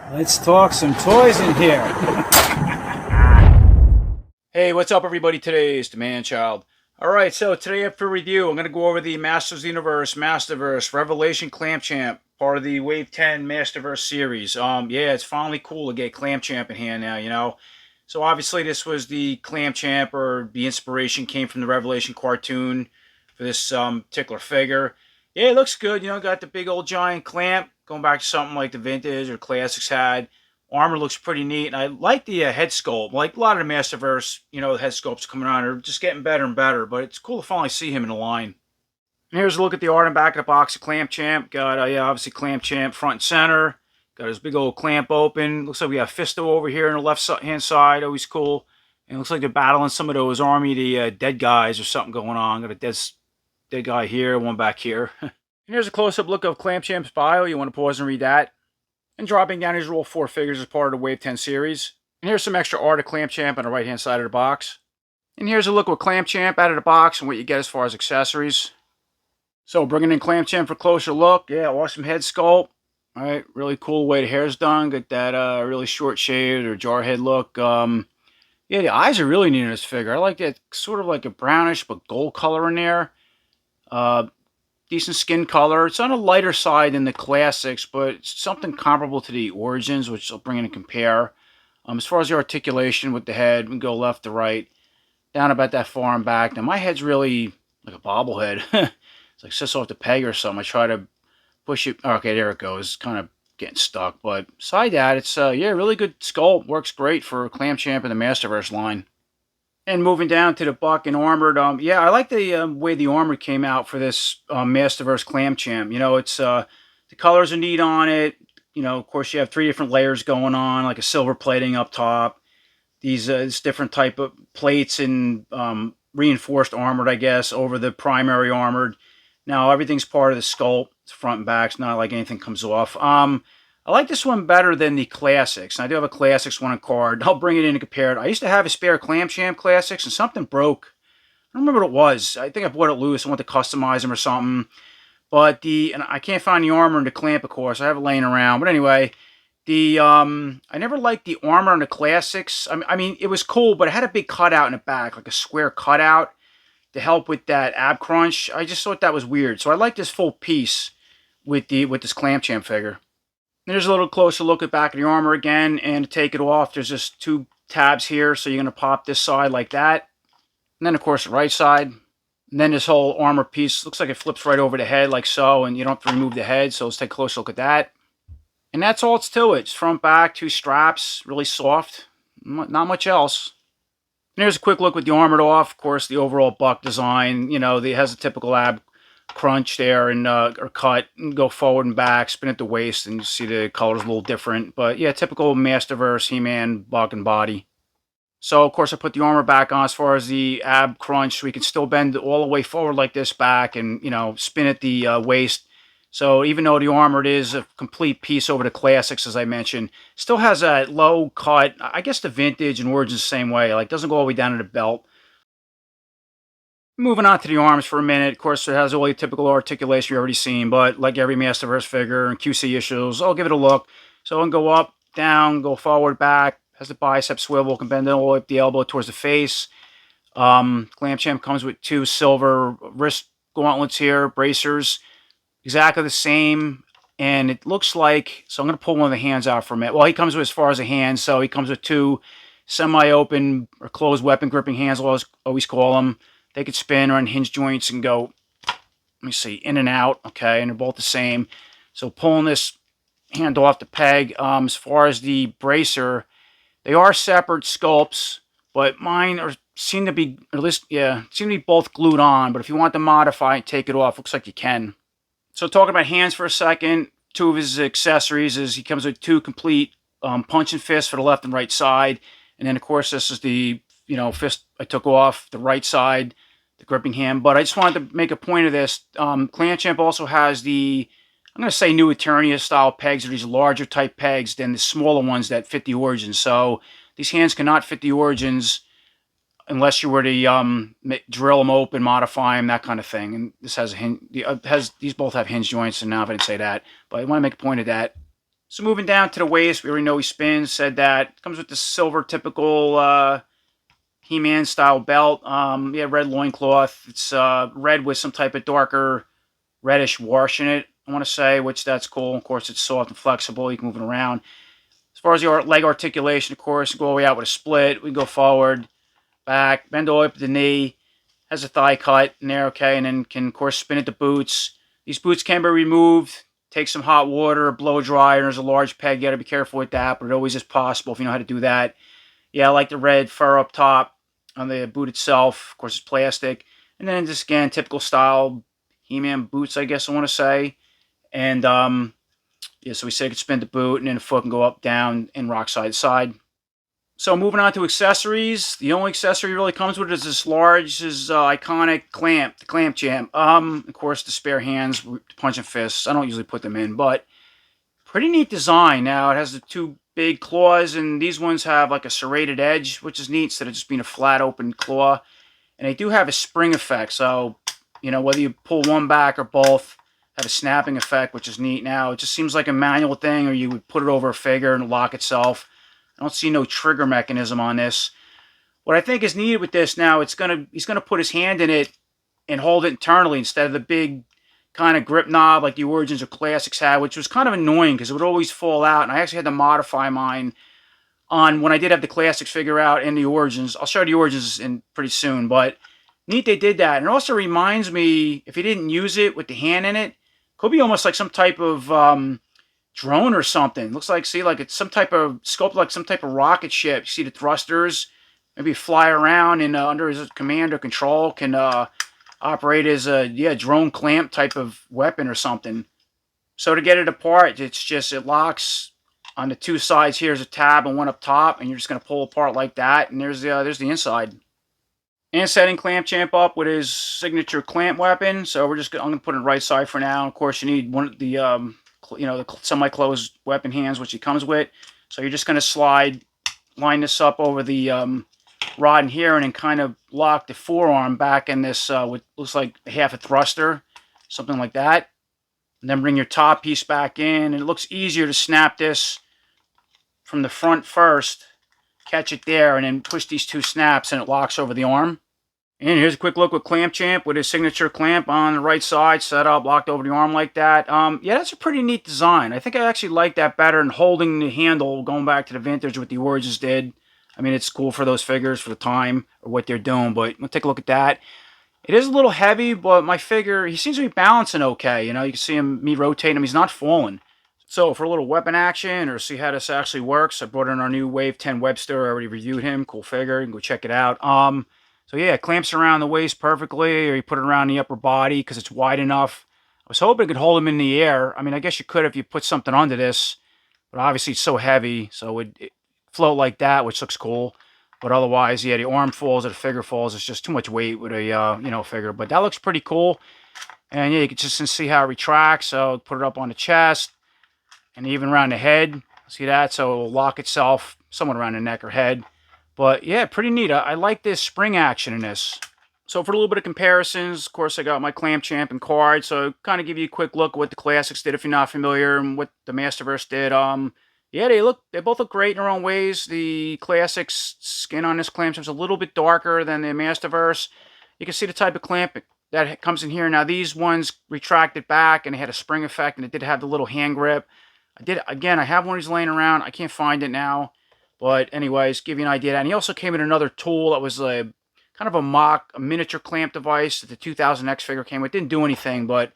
Let's talk some toys in here. Hey, what's up, everybody? Today is the Man Child. All right, so today after review, I'm going to go over the Masters Universe, Masterverse, Revelation Clamp Champ, part of the Wave 10 Masterverse series. Yeah, it's finally cool to get Clamp Champ in hand now, you know. So obviously this was the Clamp Champ, or the inspiration came from the Revelation cartoon for this particular figure. Yeah, it looks good. You know, got the big old giant clamp, going back to something like the vintage or classics had. Armor looks pretty neat, and I like the head sculpt. Like a lot of the Masterverse, you know, the head sculpts coming on are just getting better and better, but it's cool to finally see him in the line. And here's a look at the art and back of the box of Clamp Champ. Got, yeah, obviously Clamp Champ front and center. Got his big old clamp open. Looks like we got Fisto over here on the left-hand side. Always cool. And it looks like they're battling some of those army, the dead guys or something going on. Got a dead guy here, one back here. And here's a close-up look of Clamp Champ's bio. You want to pause and read that. And dropping down his roll 4 figures as part of the Wave 10 series. And here's some extra art of Clamp Champ on the right-hand side of the box. And here's a look at Clamp Champ out of the box and what you get as far as accessories. So bringing in Clamp Champ for a closer look. Yeah, awesome head sculpt. All right, really cool way the hair's done. Got that really short shaved or jar head look. Yeah, the eyes are really neat in this figure. I like that sort of like a brownish but gold color in there. Decent skin color. It's on a lighter side than the classics, but it's something comparable to the Origins, which I'll bring in and compare. As far as the articulation with the head, we can go left to right, down about that far and back. Now, my head's really like a bobblehead. It's like sits off the peg or something. I try to push it. Okay, there it goes. Kind of getting stuck. But beside that, it's, yeah, really good sculpt. Works great for Clamp Champ and the Masterverse line. And moving down to the buck and armored, yeah, I like the way the armor came out for this Masterverse Clamp Champ. You know, it's the colors are neat on it. You know, of course, you have 3 different layers going on, like a silver plating up top. These this different type of plates and reinforced armored, I guess, over the primary armored. Now everything's part of the sculpt, it's front and back. It's not like anything comes off. I like this one better than the Classics. And I do have a Classics one on card. I'll bring it in and compare it. I used to have a spare Clamp Champ Classics, and something broke. I don't remember what it was. I think I bought it loose. I want to customize them or something. But and I can't find the armor in the Clamp, of course. I have it laying around. But anyway, I never liked the armor on the Classics. I mean, it was cool, but it had a big cutout in the back, like a square cutout to help with that ab crunch. I just thought that was weird. So I like this full piece with this Clamp Champ figure. There's a little closer look at the back of the armor again, and to take it off, there's just 2 tabs here, so you're going to pop this side like that. And then, of course, the right side. And then this whole armor piece looks like it flips right over the head like so, and you don't have to remove the head, so let's take a closer look at that. And that's all it's to it. It's front, back, 2 straps, really soft. Not much else. And here's a quick look with the armored off. Of course, the overall buck design, you know, it has a typical ab crunch there and or cut and go forward and back, spin at the waist, and you see the colors a little different. But yeah, typical Masterverse He-Man buck and body. So of course I put the armor back on as far as the ab crunch, so we can still bend all the way forward like this back and, you know, spin at the waist. So even though the armored is a complete piece over the Classics, as I mentioned, still has a low cut. I guess the Vintage and Origins the same way, like doesn't go all the way down to the belt. Moving on to the arms for a minute. Of course, it has all the typical articulation you've already seen, but like every Masterverse figure and QC issues, I'll give it a look. So I can go up, down, go forward, back. Has the bicep swivel, can bend all the way up the elbow towards the face. Clamp Champ comes with 2 silver wrist gauntlets here, bracers. Exactly the same. And it looks like, so I'm going to pull one of the hands out for a minute. Well, he comes with as far as a hand, so he comes with 2 semi-open or closed weapon gripping hands, I always call them. They could spin or on hinge joints and go, let me see, in and out, okay, and they're both the same. So pulling this handle off the peg, as far as the bracer, they are separate sculpts, but mine seem to be, or at least, yeah, seem to be both glued on, but if you want to modify and take it off, looks like you can. So talking about hands for a second, 2 of his accessories is he comes with 2 complete punch and fist for the left and right side, and then of course this is the, you know, fist I took off, the right side, the gripping hand. But I just wanted to make a point of this. Clamp Champ also has the, I'm going to say New Eternia style pegs, or these larger type pegs than the smaller ones that fit the Origins. So these hands cannot fit the Origins unless you were to drill them open, modify them, that kind of thing. And this has a hinge, these both have hinge joints, and now if I didn't say that, but I want to make a point of that. So moving down to the waist, we already know he spins. Said that it comes with the silver typical He-Man style belt. Yeah, red loincloth. It's red with some type of darker reddish wash in it, I want to say, which that's cool. Of course, it's soft and flexible. You can move it around. As far as your leg articulation, of course, go all the way out with a split. We go forward, back, bend all the way up to the knee. Has a thigh cut in there, okay, and then can, of course, spin at the boots. These boots can be removed. Take some hot water, blow dry, and there's a large peg. You got to be careful with that, but it always is possible if you know how to do that. Yeah, I like the red fur up top on the boot itself. Of course, it's plastic. And then just, again, typical style He-Man boots, I guess I want to say. And, yeah, so we said it could spin the boot, and then the foot can go up, down, and rock side to side. So moving on to accessories, the only accessory really comes with it is this large, this iconic clamp, the clamp champ. Of course, the spare hands, punching fists. I don't usually put them in, but pretty neat design. Now, it has the two big claws, and these ones have like a serrated edge, which is neat, instead of just being a flat open claw. And they do have a spring effect, so, you know, whether you pull one back or both, have a snapping effect, which is neat. Now, it just seems like a manual thing, or you would put it over a figure and lock itself. I don't see no trigger mechanism on this. What I think is needed with this now, he's gonna put his hand in it and hold it internally instead of the big kind of grip knob like the Origins or Classics had, which was kind of annoying because it would always fall out. And I actually had to modify mine on when I did have the Classics figure out and the Origins. I'll show you the Origins in pretty soon, but neat they did that. And it also reminds me, if you didn't use it with the hand in it, could be almost like some type of drone or something. Looks like, see, like it's some type of sculpt, like some type of rocket ship. You see the thrusters, maybe fly around and under his command or control can operate as a drone clamp type of weapon or something. So to get it apart, it locks on the two sides. Here's a tab and one up top, and you're just gonna pull apart like that. And there's the inside. And setting Clamp Champ up with his signature clamp weapon. So I'm gonna put it right side for now. Of course, you need one of the the semi-closed weapon hands, which he comes with. So you're just going to line this up over the rod in here, and then kind of lock the forearm back in this, what looks like half a thruster, something like that. And then bring your top piece back in, and it looks easier to snap this from the front first, catch it there, and then push these two snaps, and it locks over the arm. And here's a quick look with Clamp Champ with his signature clamp on the right side, set up, locked over the arm like that. Yeah, that's a pretty neat design. I think I actually like that better than holding the handle, going back to the vintage, what the Origins did. I mean, it's cool for those figures, for the time, or what they're doing, but we'll take a look at that. It is a little heavy, but my figure, he seems to be balancing okay. You know, you can see me rotating him. He's not falling. So for a little weapon action, or see how this actually works, I brought in our new Wave 10 Webster. I already reviewed him. Cool figure. You can go check it out. So yeah, it clamps around the waist perfectly, or you put it around the upper body because it's wide enough. I was hoping it could hold him in the air. I mean, I guess you could if you put something under this, but obviously it's so heavy, so it float like that, which looks cool. But otherwise, yeah, the arm falls or the figure falls. It's just too much weight with a figure. But that looks pretty cool. And yeah, you can just see how it retracts. So put it up on the chest and even around the head. See that? So it will lock itself somewhat around the neck or head. But yeah, pretty neat. I like this spring action in this. So for a little bit of comparisons, of course, I got my Clamp Champ and card. So kind of give you a quick look at what the Classics did if you're not familiar, and what the Masterverse did. Yeah, they both look great in their own ways. The Classics skin on this Clamp Champ is a little bit darker than the Masterverse. You can see the type of clamp that comes in here. Now these ones retracted back and it had a spring effect, and it did have the little hand grip. I have one of these laying around. I can't find it now. But anyways, give you an idea. And he also came with another tool that was a kind of a miniature clamp device that the 2000X figure came with. Didn't do anything, but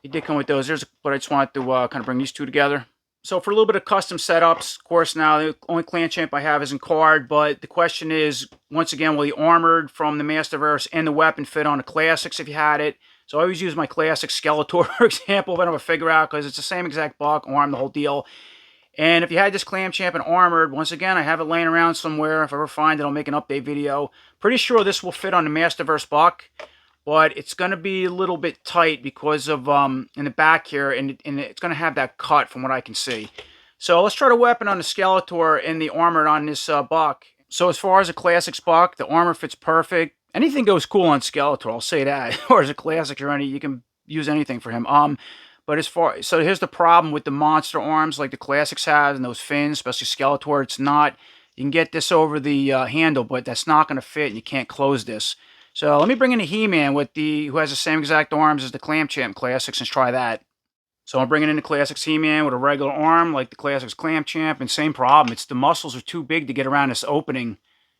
he did come with those. But I just wanted to kind of bring these two together. So for a little bit of custom setups, of course, now the only Clamp Champ I have is in card. But the question is, once again, will the armored from the Masterverse and the weapon fit on the Classics if you had it? So I always use my Classic Skeletor, for example, if I don't have a figure out, because it's the same exact buck, arm, the whole deal. And if you had this Clamp Champ and armored, once again, I have it laying around somewhere. If I ever find it, I'll make an update video. Pretty sure this will fit on the Masterverse buck, but it's going to be a little bit tight because of in the back here, and it's going to have that cut from what I can see. So let's try the weapon on the Skeletor and the armored on this buck. So as far as a Classics buck, the armor fits perfect. Anything goes cool on Skeletor, I'll say that. Or as a Classic, you can use anything for him. But so here's the problem with the monster arms like the classics have and those fins, especially Skeletor. It's not, you can get this over the handle, but that's not going to fit and you can't close this. So let me bring in a He-Man who has the same exact arms as the Clam Champ Classics and try that. So I'm bringing in the Classics He-Man with a regular arm like the Classics Clam Champ, and same problem. It's the muscles are too big to get around this opening.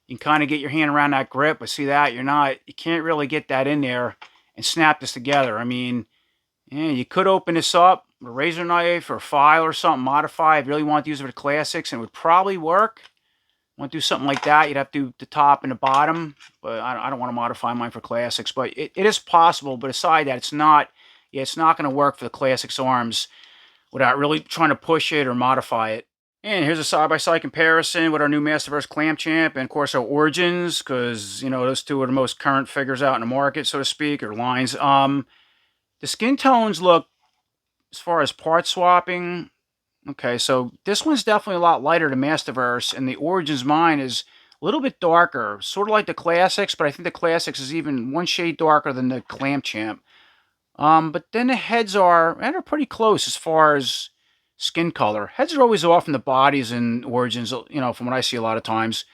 You can kind of get your hand around that grip, but see that? You can't really get that in there and snap this together. I mean, yeah, you could open this up with a razor knife or a file or something, modify. If you really want to use it for the Classics, and it would probably work. Want to do something like that, you'd have to do the top and the bottom, but I don't want to modify mine for Classics. But it is possible, but aside that, it's not going to work for the Classics arms without really trying to push it or modify it. And here's a side-by-side comparison with our new Masterverse Clam Champ and, of course, our Origins, because, you know, those two are the most current figures out in the market, so to speak, or lines. The skin tones look, as far as part swapping, okay, so this one's definitely a lot lighter than Masterverse, and the Origins mine is a little bit darker, sort of like the Classics, but I think the Classics is even one shade darker than the Clam Champ. But then the heads are pretty close as far as skin color. Heads are always off in the bodies in Origins, you know, from what I see a lot of times.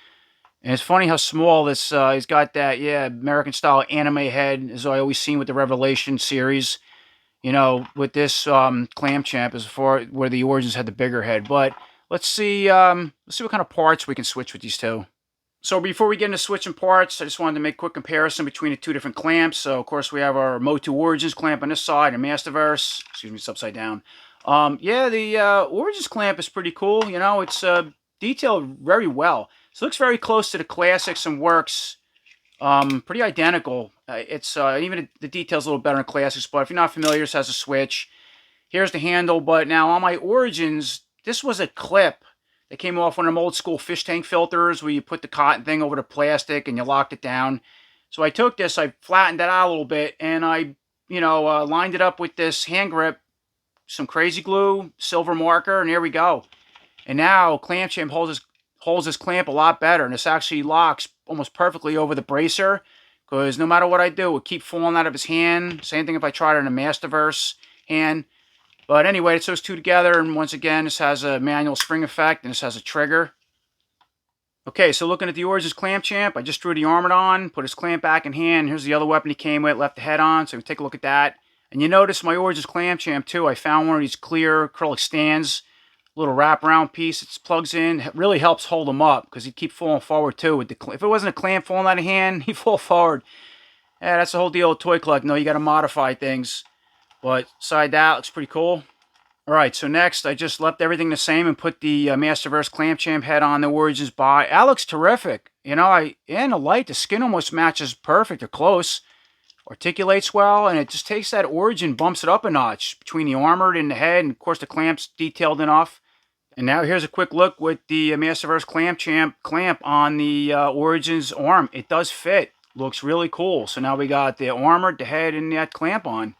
And it's funny how small this, he's got that, yeah, American-style anime head, as I always seen with the Revelation series. You know, with this Clam Champ as far where the Origins had the bigger head. But let's see what kind of parts we can switch with these two. So before we get into switching parts, I just wanted to make a quick comparison between the two different clamps. So of course we have our Motu Origins clamp on this side and Masterverse. Excuse me, it's upside down. Yeah, the Origins clamp is pretty cool. You know, it's detailed very well. So it looks very close to the Classics and works pretty identical. It's even the details a little better in Classics, but if you're not familiar, this has a switch. Here's the handle, but now on my Origins, this was a clip that came off one of them old school fish tank filters where you put the cotton thing over the plastic and you locked it down. So I took this, I flattened that out a little bit, and I, you know, lined it up with this hand grip, some crazy glue, silver marker, and here we go. And now Clam Champ holds this clamp a lot better, and this actually locks almost perfectly over the bracer, because no matter what I do, it would keep falling out of his hand. Same thing if I tried it in a Masterverse hand. But anyway, it's those two together, and once again, this has a manual spring effect, and this has a trigger. Okay, so looking at the Origins Clam Champ, I just drew the armor on, put his clamp back in hand. Here's the other weapon he came with, left the head on, so we take a look at that. And you notice my Origins Clam Champ, too, I found one of these clear acrylic stands, little wraparound piece it plugs in. It really helps hold him up, because he'd keep falling forward, too. If it wasn't a clamp falling out of hand, he'd fall forward. Yeah, that's the whole deal with toy collecting. No, you got to modify things. But aside that, looks pretty cool. Alright, so next, I just left everything the same and put the Masterverse Clam Champ head on the Origins body. That looks terrific. You know, in the light, the skin almost matches perfect or close. Articulates well, and it just takes that Origin, bumps it up a notch between the armored and the head, and of course the clamp's detailed enough. And now here's a quick look with the Masterverse Clam Champ clamp on the Origins arm. It does fit. Looks really cool. So now we got the armored, the head, and that clamp on.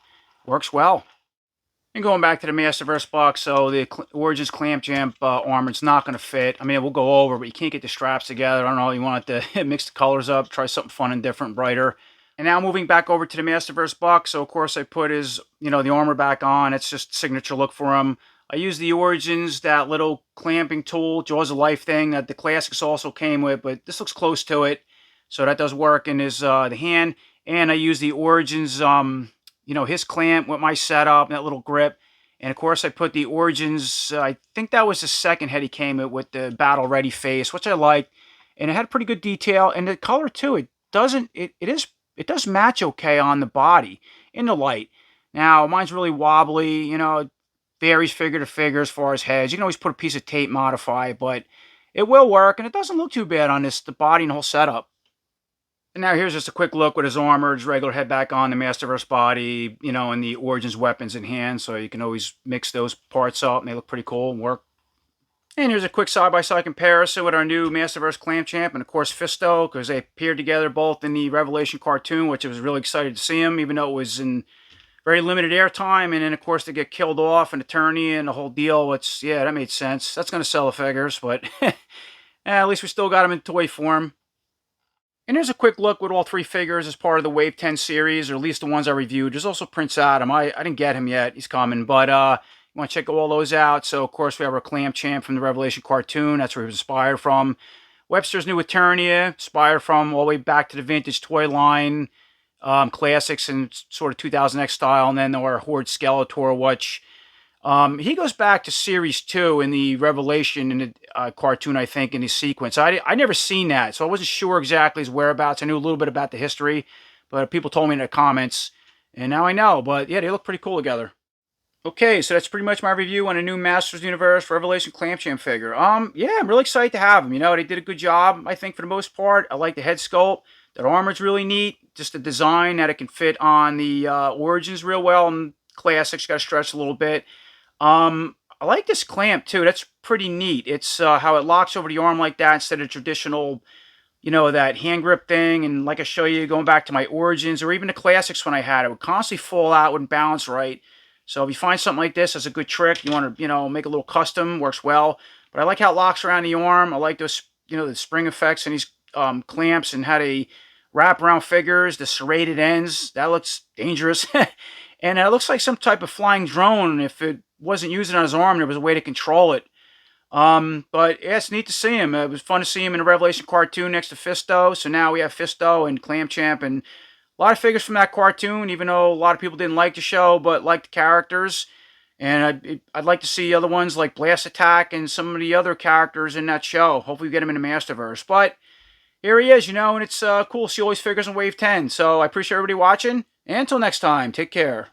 Works well. And going back to the Masterverse box, so the Origins Clam Champ armor's not going to fit. I mean, we'll go over, but you can't get the straps together. I don't know, you want to mix the colors up, try something fun and different, brighter. And now moving back over to the Masterverse box, so of course I put his, you know, the armor back on. It's just signature look for him. I used the Origins, that little clamping tool, Jaws of Life thing that the Classics also came with, but this looks close to it. So that does work in his the hand. And I used the Origins, you know, his clamp with my setup, that little grip. And of course I put the Origins, I think that was the second head he came with the battle ready face, which I liked. And it had pretty good detail. And the color too, it does match okay on the body in the light. Now, mine's really wobbly, you know, it varies figure to figure as far as heads. You can always put a piece of tape, modify it, but it will work, and it doesn't look too bad on the body and the whole setup. And now here's just a quick look with his armor, his regular head back on, the Masterverse body, you know, and the Origins weapons in hand, so you can always mix those parts up, and they look pretty cool and work. And here's a quick side-by-side comparison with our new Masterverse Clam Champ and, of course, Fisto, because they appeared together both in the Revelation cartoon, which I was really excited to see them, even though it was in very limited airtime. And then, of course, to get killed off and Eternity and the whole deal, yeah, that made sense. That's going to sell the figures, but at least we still got them in toy form. And here's a quick look with all three figures as part of the Wave 10 series, or at least the ones I reviewed. There's also Prince Adam. I didn't get him yet. He's coming. But you want to check all those out. So, of course, we have our Clamp Champ from the Revelation cartoon. That's where he was inspired from. Webster's New Eternia, inspired from all the way back to the vintage toy line, classics and sort of 2000X style. And then our Horde Skeletor, which he goes back to series 2 in the Revelation in the cartoon, I think, in the sequence. I never seen that, so I wasn't sure exactly his whereabouts. I knew a little bit about the history, but people told me in the comments, and now I know. But yeah, they look pretty cool together. Okay, so that's pretty much my review on a new Masters Universe Revelation Clamp figure. Yeah, I'm really excited to have them. You know, they did a good job, I think, for the most part. I like the head sculpt. That armor's really neat. Just the design that it can fit on the Origins real well. And Classics, got to stretch a little bit. I like this clamp too. That's pretty neat. It's how it locks over the arm like that instead of traditional, you know, that hand grip thing. And like I show you, going back to my Origins or even the Classics when I had it, would constantly fall out, wouldn't balance right. So if you find something like this as a good trick, you want to, you know, make a little custom, works well. But I like how it locks around the arm. I like those, you know, the spring effects and these clamps and how they wrap around figures, the serrated ends. That looks dangerous. And it looks like some type of flying drone. If it wasn't using it on his arm, there was a way to control it. But yeah, it's neat to see him. It was fun to see him in a Revelation cartoon next to Fisto. So now we have Fisto and Clamp Champ and a lot of figures from that cartoon, even though a lot of people didn't like the show, but liked the characters. And I'd like to see other ones like Blast Attack and some of the other characters in that show. Hopefully we get them in the Masterverse. But here he is, you know, and it's cool to see all these figures in Wave 10. So I appreciate everybody watching. And until next time, take care.